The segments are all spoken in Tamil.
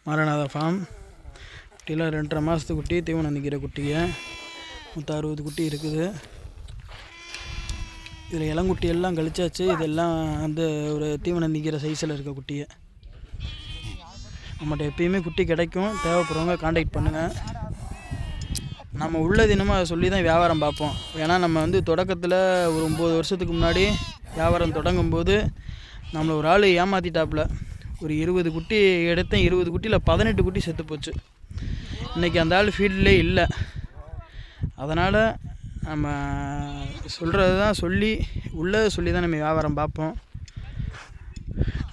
மாரநாதா ஃபார்ம். குட்டியில் 2.5 மாதத்து குட்டி, தீவனம் நிற்கிற குட்டிங்க. மொத்தம் 60 குட்டி இருக்குது. இதில் இளங்குட்டி எல்லாம் கழிச்சாச்சு. இதெல்லாம் ஒரு தீவனம் நிற்கிற சைஸில் இருக்க குட்டியை. நம்மகிட்ட எப்பயுமே குட்டி கிடைக்கும். தேவைப்படுறவங்க காண்டாக்ட் பண்ணுங்கள். நம்ம உள்ளது என்னமோ அதை சொல்லி தான் வியாபாரம் பார்ப்போம். ஏன்னா நம்ம தொடக்கத்தில் ஒரு 9 வருஷத்துக்கு முன்னாடி வியாபாரம் தொடங்கும்போது நம்மளை ஒரு ஆள் ஏமாற்றிட்டாப்புல. ஒரு 20 குட்டி எடுத்தேன். 20 குட்டியில் 18 குட்டி செத்து போச்சு. இன்றைக்கி அந்த ஆள் ஃபீல்ட்லே இல்லை. அதனால் நம்ம சொல்கிறது தான் உள்ளதை சொல்லி தான் நம்ம வியாபாரம் பார்ப்போம்.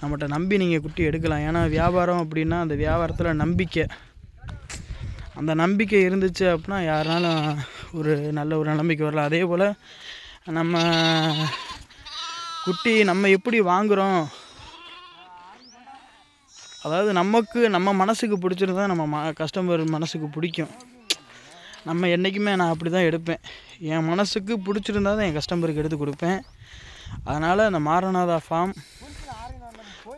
நம்மகிட்ட நம்பி நீங்கள் குட்டி எடுக்கலாம். ஏன்னா வியாபாரம் அப்படின்னா அந்த வியாபாரத்தில் நம்பிக்கை, அந்த நம்பிக்கை இருந்துச்சு அப்படின்னா யாருனாலும் ஒரு நல்ல ஒரு நம்பிக்கை வரலாம். அதே போல் நம்ம குட்டி நம்ம எப்படி வாங்குகிறோம், அதாவது நம்ம மனசுக்கு பிடிச்சிருந்தா நம்ம கஸ்டமர் மனசுக்கு பிடிக்கும். நம்ம என்றைக்குமே நான் அப்படி தான் எடுப்பேன். என் மனசுக்கு பிடிச்சிருந்தா தான் என் கஸ்டமருக்கு எடுத்து கொடுப்பேன். அதனால் அந்த மாரநாதா ஃபார்ம்,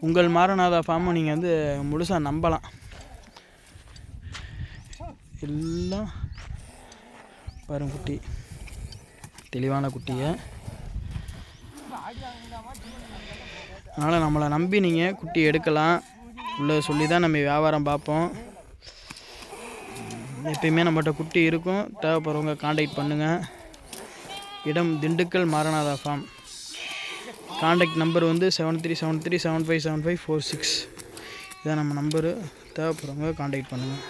உங்கள் மாரநாதா ஃபார்மை நீங்கள் முழுசாக நம்பலாம். எல்லாம் வரும் குட்டி, தெளிவான குட்டியை. அதனால் நம்மளை நம்பி நீங்கள் குட்டி எடுக்கலாம். உள்ளே சொல்லி தான் நம்ம வியாபாரம் பார்ப்போம். எப்பயுமே நம்மகிட்ட குட்டி இருக்கும். தேவைப்படுறவங்க காண்டாக்ட் பண்ணுங்கள். இடம் Dindigul Maranatha farm. Contact number 7373757546. இதான் நம்ம நம்பரு. தேவைப்படுறவங்க காண்டாக்ட் பண்ணுங்கள்.